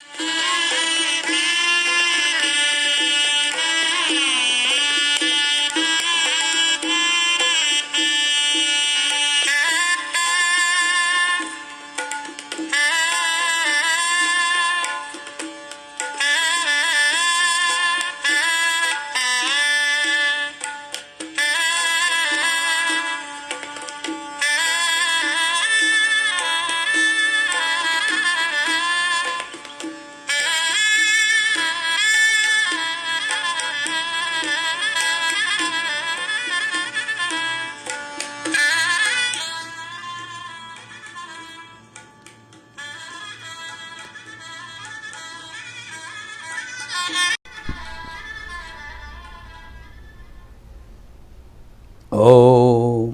ओ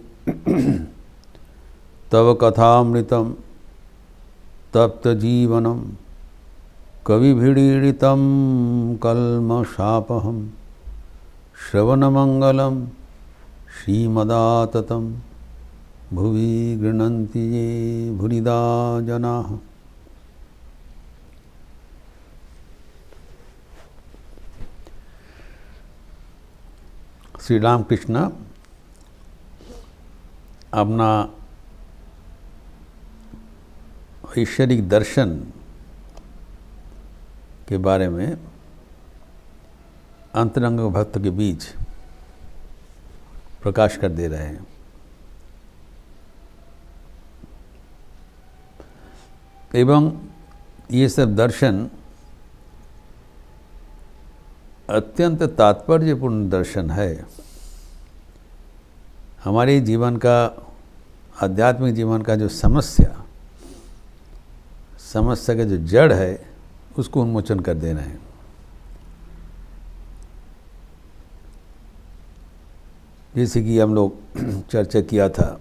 तव कथामृतं तप्त जीवनम कविभिडीडितं कल्मषापहं श्रवणमंगलं श्रीमदाततं भुवि गृह्णन्ति ये भूरिदा जनाः। श्री रामकृष्ण अपना ऐश्वरिक दर्शन के बारे में अंतरंग भक्त के बीच प्रकाश कर दे रहे हैं। एवं ये सब दर्शन अत्यंत तात्पर्यपूर्ण दर्शन है। हमारे जीवन का, आध्यात्मिक जीवन का जो समस्या का जो जड़ है उसको उन्मोचन कर देना है। जैसे कि हम लोग चर्चा किया था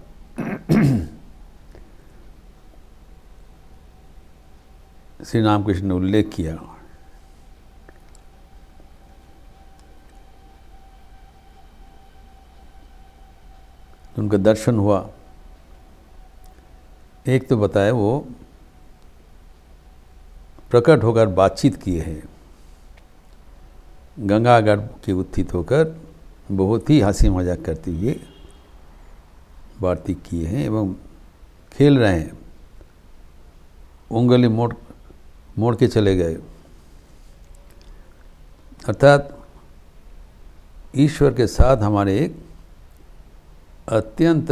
श्री रामकृष्ण ने उल्लेख किया उनका दर्शन हुआ। एक तो बताया वो प्रकट होकर बातचीत किए हैं, गंगागढ़ के उत्थित होकर बहुत ही हंसी मजाक करते हुए बातचीत किए हैं एवं खेल रहे हैं। उंगली मोड़ के चले गए, अर्थात ईश्वर के साथ हमारे एक अत्यंत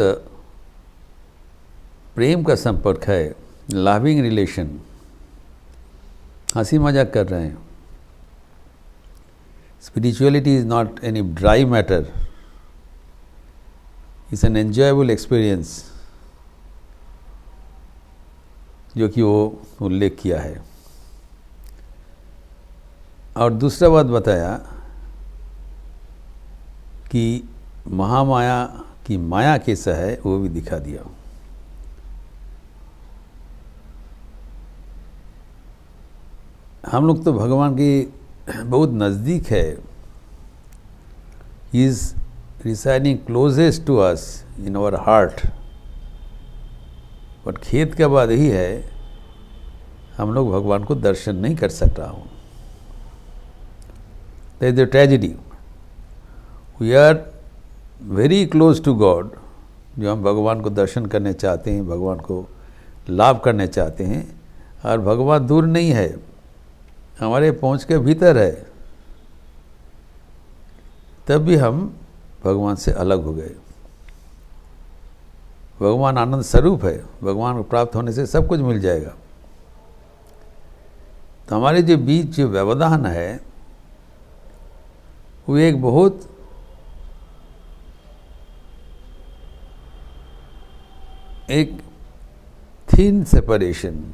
प्रेम का संपर्क है, लविंग रिलेशन। हंसी मजाक कर रहे हैं। Spirituality is not any dry matter, it's an enjoyable experience, जो कि वो उल्लेख किया है। और दूसरा बात बताया कि महामाया की माया कैसा है वो भी दिखा दिया। हम लोग तो भगवान के बहुत नज़दीक है। He is residing closest to us in our heart. But खेद का बात यही है, हम लोग भगवान को दर्शन नहीं कर सक रहा हूँ। That is the tragedy. We are very close to god. जो हम भगवान को दर्शन करने चाहते हैं, भगवान को लाभ करने चाहते हैं, और भगवान दूर नहीं है, हमारे पहुँच के भीतर है, तब भी हम भगवान से अलग हो गए। भगवान आनंद स्वरूप है, भगवान को प्राप्त होने से सब कुछ मिल जाएगा। तो हमारे जो बीच जो व्यवधान है वो एक बहुत एक थिन सेपरेशन,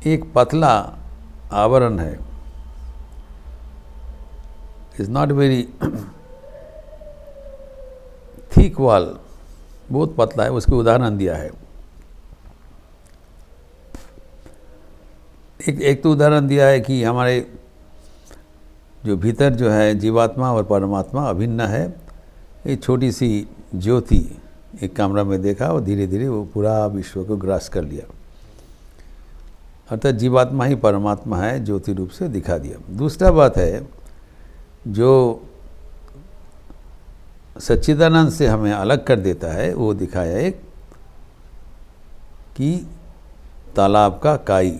एक पतला आवरण है। Is not very thick wall, बहुत पतला है। उसके उदाहरण दिया है। एक तो उदाहरण दिया है कि हमारे जो भीतर जो है जीवात्मा और परमात्मा अभिन्न है। एक छोटी सी ज्योति एक कमरा में देखा और धीरे धीरे वो पूरा विश्व को ग्रास कर लिया। अर्थात जीवात्मा ही परमात्मा है, ज्योति रूप से दिखा दिया। दूसरा बात है, जो सच्चिदानंद से हमें अलग कर देता है, वो दिखाया एक कि तालाब का काई,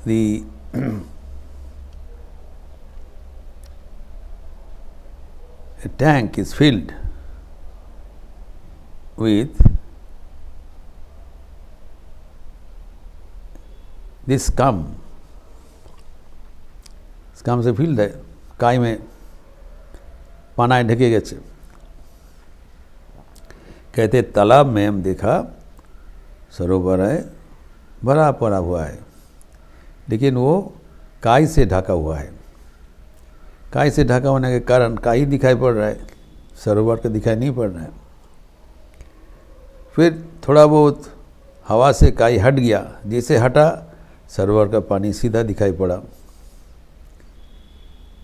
दी tank is filled with this scum से फील्ड है, काई में पाना ढके गए। कहते तालाब में हम देखा सरोवर है, भरा पड़ा हुआ है, लेकिन वो काई से ढका हुआ है। काई से ढका होने के कारण काई दिखाई पड़ रहा है, सरोवर का दिखाई नहीं पड़ रहा है। फिर थोड़ा बहुत हवा से काई हट गया, जैसे हटा सरोवर का पानी सीधा दिखाई पड़ा।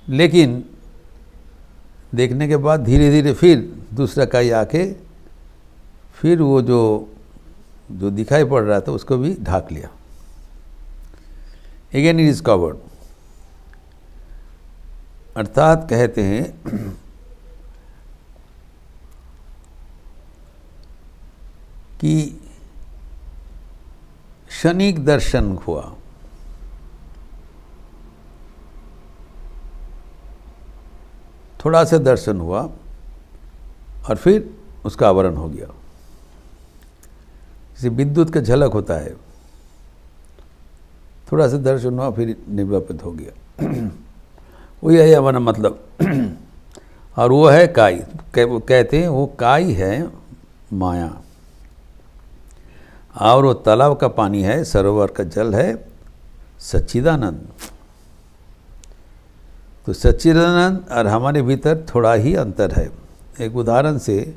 लेकिन देखने के बाद धीरे धीरे फिर दूसरा काई आके फिर वो जो दिखाई पड़ रहा था उसको भी ढाक लिया। Again it is covered. अर्थात कहते हैं कि क्षणिक दर्शन हुआ, थोड़ा सा दर्शन हुआ और फिर उसका आवरण हो गया। जैसे विद्युत का झलक होता है, थोड़ा सा दर्शन हुआ फिर निवृत्त हो गया। वही है हमारा मतलब। और वो है काई, कहते हैं वो काई है माया, और वो तालाब का पानी है, सरोवर का जल है सच्चिदानंद। तो सच्चिदानंद और हमारे भीतर थोड़ा ही अंतर है। एक उदाहरण से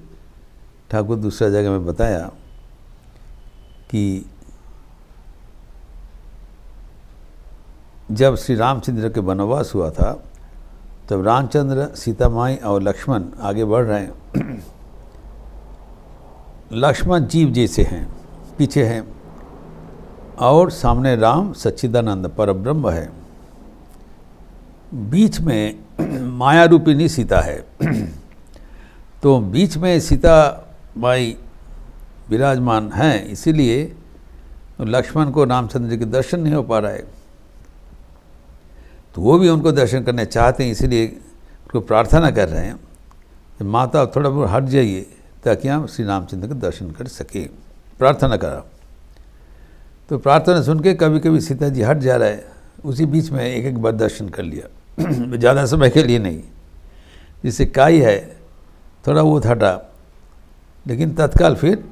ठाकुर दूसरा जगह में बताया कि जब श्री रामचंद्र के वनवास हुआ था, तब रामचंद्र, सीता माई और लक्ष्मण आगे बढ़ रहे हैं। लक्ष्मण जीव जैसे हैं, पीछे हैं, और सामने राम सच्चिदानंद परब्रह्म है। बीच में माया रूपिणी सीता है। तो बीच में सीता माई विराजमान हैं, इसीलिए लक्ष्मण को रामचंद्र के दर्शन नहीं हो पा रहा है। तो वो भी उनको दर्शन करने चाहते हैं, इसीलिए उनको प्रार्थना कर रहे हैं कि माता थोड़ा बहुत हट जाइए ताकि हम श्री रामचंद्र के दर्शन कर सके। प्रार्थना करा। तो प्रार्थना सुन के कभी कभी सीता जी हट जा रहा है, उसी बीच में एक एक बार दर्शन कर लिया, ज़्यादा समय के लिए नहीं। जिससे काई है थोड़ा बहुत हटा, लेकिन तत्काल फिर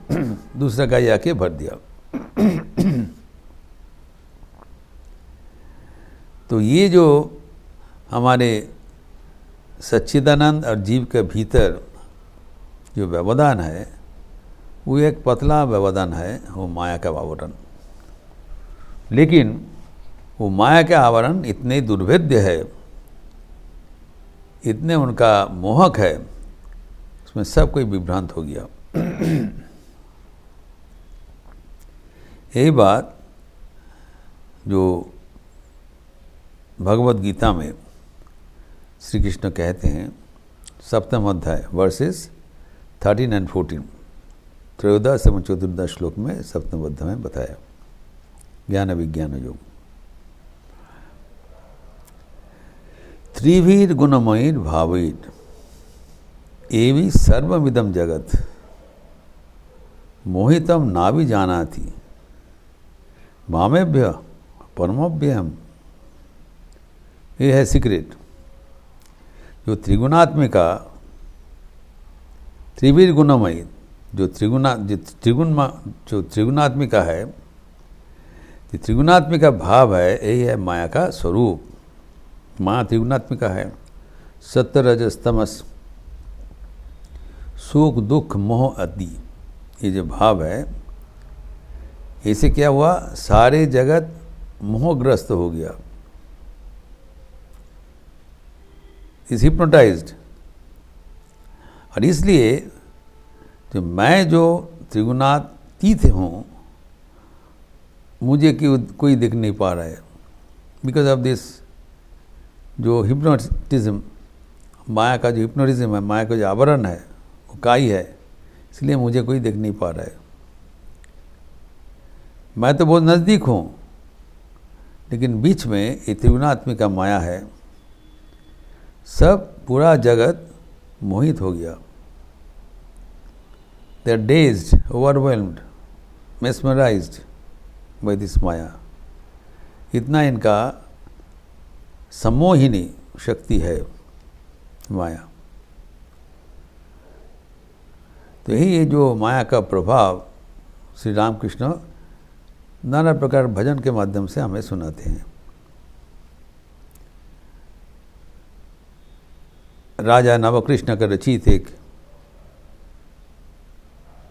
दूसरा काई आके भर दिया। तो ये जो हमारे सच्चिदानंद और जीव के भीतर जो व्यवधान है, वो एक पतला व्यवधान है, वो माया का आवरण। लेकिन वो माया का आवरण इतने दुर्भेद्य है, इतने उनका मोहक है, उसमें सब कोई विभ्रांत हो गया। यही बात जो भगवद गीता में श्री कृष्ण कहते हैं, सप्तम अध्याय वर्सेस 13 और 14, त्रयोदश एवं चतुर्दश श्लोक में सप्तम अध्याय में बताया ज्ञान विज्ञान योग। त्रिवीर गुणमयीर भावीर एवि सर्वमिदं जगत मोहितम नाभि जानाति मामेभ्य परमोभ्यहम्। ये है सीक्रेट। जो त्रिगुणात्मिका, त्रिवीर गुणमयी, जो त्रिगुणात्मिका है, ये त्रिगुणात्मिका भाव है, यही है माया का स्वरूप। माया त्रिगुणात्मिका है, सत्य रजस तमस, सुख दुख मोह आदि, ये जो भाव है, इससे क्या हुआ, सारे जगत मोहग्रस्त हो गया, इज हिप्नोटाइज्ड। और इसलिए जो मैं जो त्रिगुणातीत हूँ, मुझे कोई दिख नहीं पा रहा है, बिकॉज ऑफ दिस जो हिप्नोटिज्म, माया का जो हिप्नोटिज्म है, माया का जो आवरण है वो काई है, इसलिए मुझे कोई दिख नहीं पा रहा है। मैं तो बहुत नज़दीक हूँ, लेकिन बीच में ये त्रिगुणात्मिका माया है, सब पूरा जगत मोहित हो गया। They are dazed, overwhelmed, mesmerised by this maya. इतना इनका सम्मोहिनी शक्ति है माया। तो यही ये जो माया का प्रभाव श्री रामकृष्ण नाना प्रकार भजन के माध्यम से हमें सुनाते हैं। राजा नवकृष्ण का रचित एक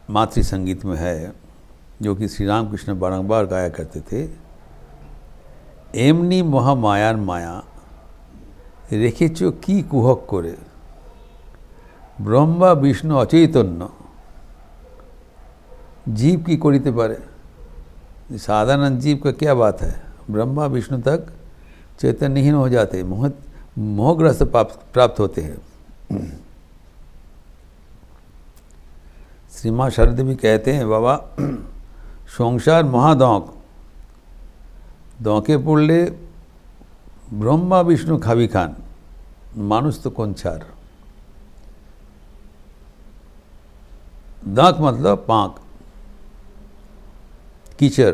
मातृ संगीत में है, जो कि श्री रामकृष्ण बारंबार गाया करते थे। एमनी महामायार माया रेखेचो की कुहक करे, ब्रह्मा विष्णु अचैतन्य जीव की करिते पारे। साधारण जीव का क्या बात है, ब्रह्मा विष्णु तक चैतन्यहीन हो जाते, मोहग्रस्त प्राप्त होते हैं। श्री माँ शारदा भी कहते हैं, बाबा संसार महादौक दौके पड़ले ब्रह्मा विष्णु खाबी खान, मानुष तो कौन छार। दांक मतलब पांक, कीचड़।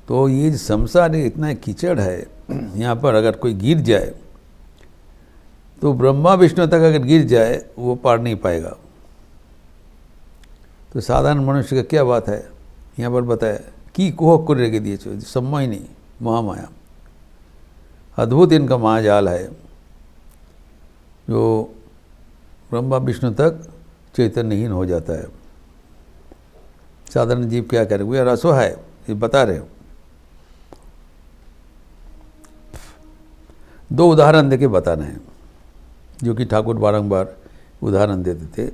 तो ये संसार इतना कीचड़ है, यहाँ पर अगर कोई गिर जाए तो ब्रह्मा विष्णु तक अगर गिर जाए वो पार नहीं पाएगा। तो साधारण मनुष्य का क्या बात है, यहाँ पर बताया कि कोह कर रह दिए सम्मोह नहीं, महामाया। अद्भुत इनका महाजाल है, जो ब्रह्मा विष्णु तक चैतन्यहीन हो जाता है। साधारण जीव क्या करे, वो रसो है, ये बता रहे हो। दो उदाहरण देके बताना है, जो कि ठाकुर बारंबार उदाहरण देते थे।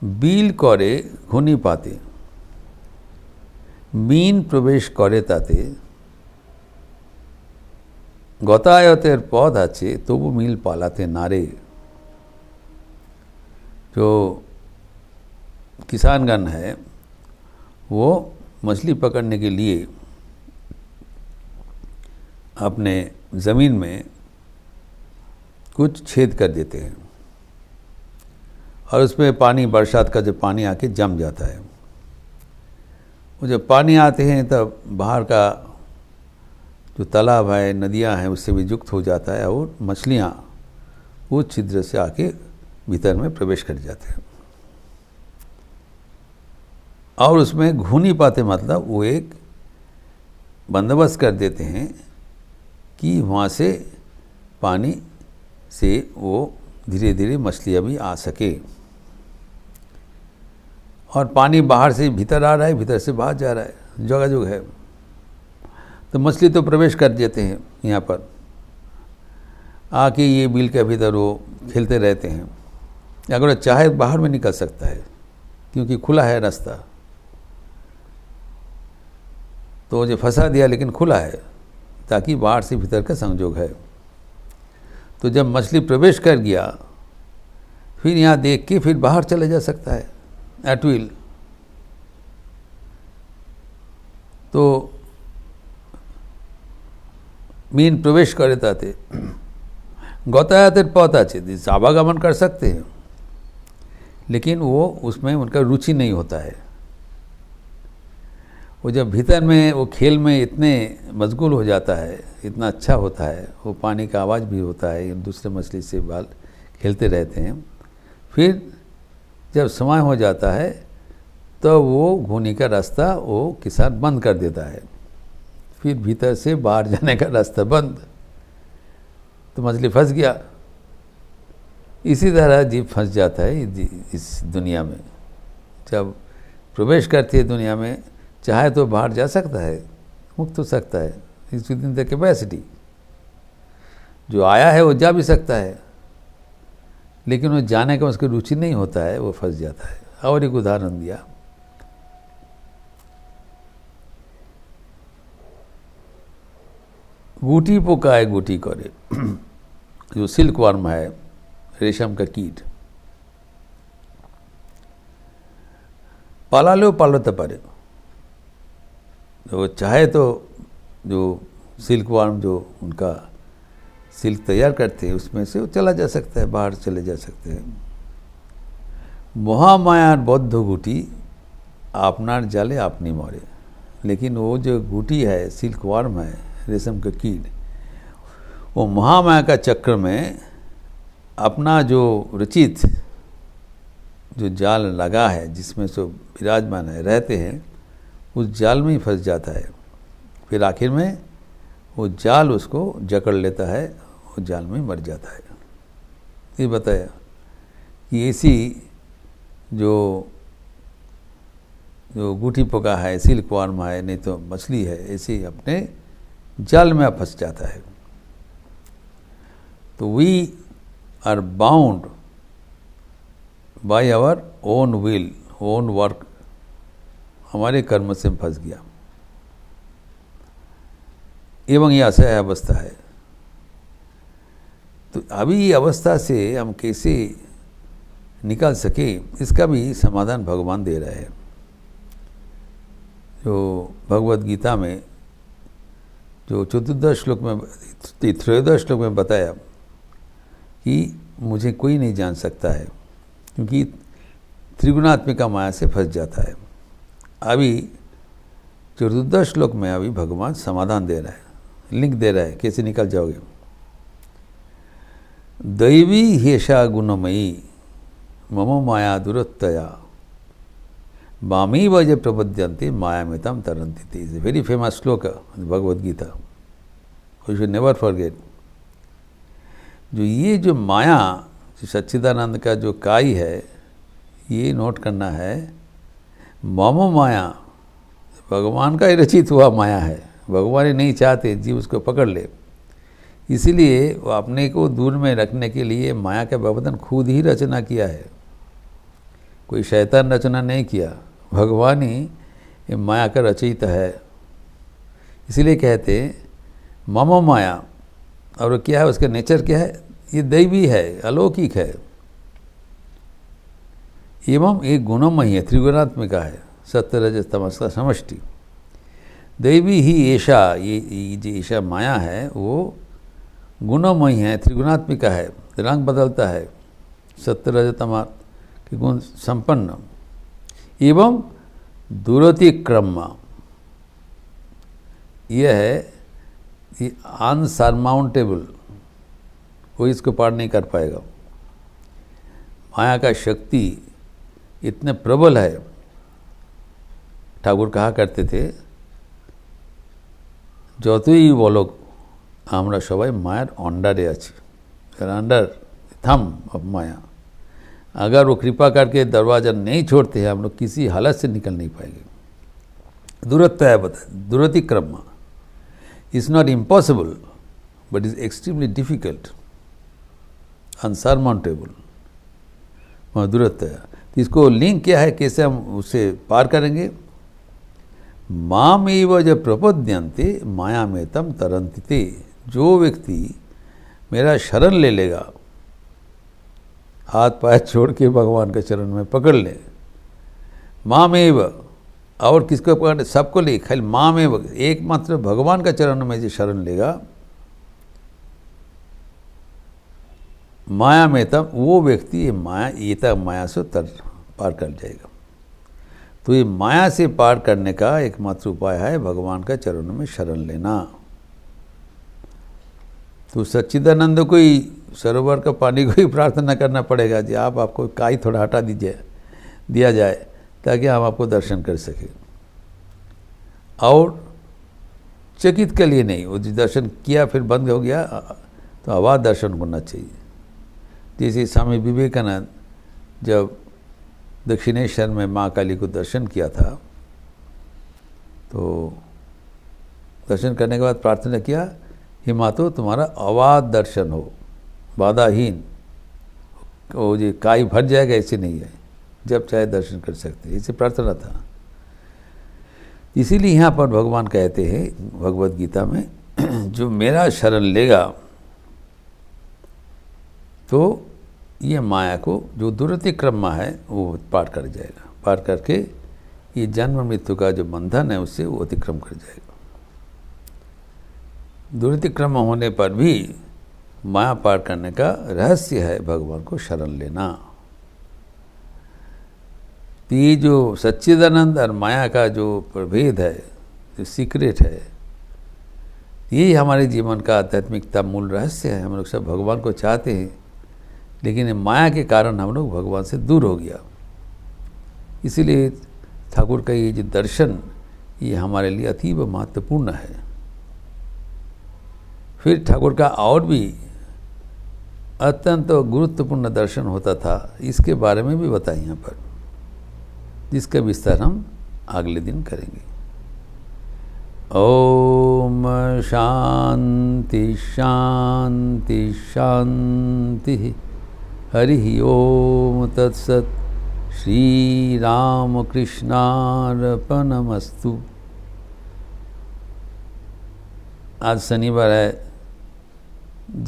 बिल करे घुनी पाते, मीन प्रवेश करे ताते, गतायतेर पद आछे तबु मिल पालाते नारे। जो किसानगण है वो मछली पकड़ने के लिए अपने ज़मीन में कुछ छेद कर देते हैं और उसमें पानी, बरसात का जब पानी आके जम जाता है, वो जब पानी आते हैं तब बाहर का जो तालाब है, नदियां हैं, उससे भी युक्त हो जाता है और मछलियां उस छिद्र से आके भीतर में प्रवेश कर जाते हैं। और उसमें घूनी पाते मतलब वो एक बंदोबस्त कर देते हैं कि वहाँ से पानी से वो धीरे धीरे मछलियाँ भी आ सके। और पानी बाहर से भीतर आ रहा है, भीतर से बाहर जा रहा है, जगह जगह है। तो मछली तो प्रवेश कर देते हैं यहाँ पर आके, ये बिल के भीतर वो खेलते रहते हैं। अगर चाहे बाहर में निकल सकता है, क्योंकि खुला है रास्ता। तो जो फंसा दिया, लेकिन खुला है ताकि बाहर से भीतर का संयोग है। तो जब मछली प्रवेश कर गया, फिर यहाँ देख के फिर बाहर चले जा सकता है एट विल। तो मीन प्रवेश करे ताते गतायातेर पथ आछे, आवागमन कर सकते हैं, लेकिन वो उसमें उनका रुचि नहीं होता है। वो जब भीतर में वो खेल में इतने मशगूल हो जाता है, इतना अच्छा होता है, वो पानी का आवाज़ भी होता है, दूसरे मछली से बाल खेलते रहते हैं। फिर जब समय हो जाता है तो वो घूनी का रास्ता वो किसान बंद कर देता है, फिर भीतर से बाहर जाने का रास्ता बंद, तो मछली फंस गया। इसी तरह जीव फंस जाता है इस दुनिया में। जब प्रवेश करती है दुनिया में, चाहे तो बाहर जा सकता है, मुक्त हो सकता है, इस विद इन द कैपेसिटी। जो आया है वो जा भी सकता है, लेकिन वो जाने का उसकी रुचि नहीं होता है, वो फंस जाता है। और एक उदाहरण दिया, गुटी पोकाए गुटी करे, जो सिल्क वर्म है, रेशम का कीट, पालालो पालते पारे, जो चाहे तो जो सिल्क वर्म जो उनका सिल्क तैयार करते हैं उसमें से वो चला जा सकता है, बाहर चले जा सकते हैं। महामायार बद्ध गुटी आपनार जाले आपनी मरे, लेकिन वो जो गुटी है, सिल्क वर्म है, रेशम का कीट, वो महामाया का चक्र में अपना जो रचित जो जाल लगा है, जिसमें से विराजमान है, रहते हैं, उस जाल में ही फंस जाता है। फिर आखिर में वो जाल उसको जकड़ लेता है, वो जाल में मर जाता है। ये बताया कि ऐसी जो गुटी पोका है, सिल्क वर्म है, नहीं तो मछली है, ऐसे ही अपने जाल में फंस जाता है। तो we are bound by our own will, own work, हमारे कर्म से फंस गया। एवं ये असह्य अवस्था है। तो अभी ये अवस्था से हम कैसे निकाल सके, इसका भी समाधान भगवान दे रहे हैं। जो भगवद गीता में जो चतुर्दश श्लोक में, त्रयोदश श्लोक में बताया कि मुझे कोई नहीं जान सकता है, क्योंकि त्रिगुणात्मिका माया से फंस जाता है। अभी चतुर्दश श्लोक में अभी भगवान समाधान दे रहा है, लिंक दे रहा है, कैसे निकल जाओगे। दैवी हेषा गुणमयी मम माया दुरत्तया मामी वज प्रपद्यन्ते माया में तम तरंती थी। Is a very famous shloka Bhagavad Gita, you should never forget. जो ये जो माया, जो सच्चिदानंद का जो काई है, ये नोट करना है, मम माया भगवान का ही रचित हुआ माया है। भगवान ही नहीं चाहते जीव उसको पकड़ ले, इसीलिए वो अपने को दूर में रखने के लिए माया का व्यवधान खुद ही रचना किया है। कोई शैतान रचना नहीं किया, भगवान ही ये माया का रचयिता है। इसीलिए कहते हैं मम माया, और क्या है, उसका नेचर क्या है, ये दैवी है, अलौकिक है, एवं एक गुणमयी है, त्रिगुणात्मिका है, सत्य रजस तमस का समष्टि। दैवी ही ऐशा, ये जो ऐशा माया है वो गुणमयी है, त्रिगुणात्मिका है, रंग बदलता है, सत्य रज तम के गुण संपन्न, एवं दुरतिक्रम, यह है ये अनसरमाउंटेबल, कोई इसको पार नहीं कर पाएगा। माया का शक्ति इतने प्रबल है। ठाकुर कहा करते थे, যতই বলো আমরা সবাই मायर अंडरे आछि, अंडर थम ऑफ माया। अगर वो कृपा करके दरवाज़ा नहीं छोड़ते हैं, हम लोग किसी हालत से निकल नहीं पाएंगे। दूरत्व है, बता दूरतिक्रम is not impossible but is extremely difficult, insurmountable दूरत्व है। तो इसको लिंक क्या है, कैसे हम उसे पार करेंगे। माम एव जब प्रपद्यन्ते माया में तम तरंति ते, जो व्यक्ति मेरा शरण ले लेगा, हाथ पैर छोड़ के भगवान के चरण में पकड़ ले, माम एव, और किसको पकड़, सबको ले, खाली माम एव, एकमात्र भगवान का चरण में जो शरण लेगा, माया में तम, वो व्यक्ति माया ये तक माया से पार कर जाएगा। तो ये माया से पार करने का एकमात्र उपाय है भगवान का चरणों में शरण लेना। तो सच्चिदानंद को ही सरोवर का पानी को ही प्रार्थना करना पड़ेगा जी, आपको काई थोड़ा हटा दिया जाए ताकि हम आपको दर्शन कर सकें। और चकित के लिए नहीं, वो जो दर्शन किया फिर बंद हो गया, तो आवाज दर्शन होना चाहिए। जैसे स्वामी विवेकानंद जब दक्षिणेश्वर में माँ काली को दर्शन किया था, तो दर्शन करने के बाद प्रार्थना किया, हे मातो तुम्हारा अवाध दर्शन हो, बाधाहीन, वो जो काई भर जाएगा ऐसे नहीं है, जब चाहे दर्शन कर सकते, ऐसे प्रार्थना था। इसीलिए यहाँ पर भगवान कहते हैं भगवद गीता में जो मेरा शरण लेगा तो ये माया को जो दुरतिक्रम है वो पार कर जाएगा, पार करके ये जन्म मृत्यु का जो बंधन है उससे वो अतिक्रम कर जाएगा। दुरतिक्रम होने पर भी माया पार करने का रहस्य है भगवान को शरण लेना। तो ये जो सच्चिदानंद और माया का जो प्रभेद है, जो सीक्रेट है, यही हमारे जीवन का आध्यात्मिकता मूल रहस्य है। हम लोग सब भगवान को चाहते हैं, लेकिन माया के कारण हम लोग भगवान से दूर हो गया। इसीलिए ठाकुर का ये जो दर्शन ये हमारे लिए अतीव महत्वपूर्ण है। फिर ठाकुर का और भी अत्यंत गुरुत्वपूर्ण दर्शन होता था, इसके बारे में भी बताएं यहाँ पर, जिसका विस्तार हम अगले दिन करेंगे। ओम शांति शांति शांति। हरि ओम तत्सत। श्री राम कृष्णार्पणमस्तु। आज शनिवार है,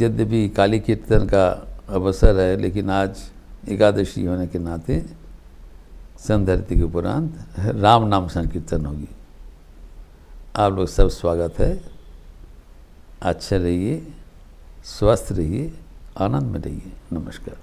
यद्यपि काली कीर्तन का अवसर है, लेकिन आज एकादशी होने के नाते संध्या के उपरांत राम नाम संकीर्तन होगी। आप लोग सब स्वागत है। अच्छे रहिए, स्वस्थ रहिए, आनंद में रहिए। नमस्कार।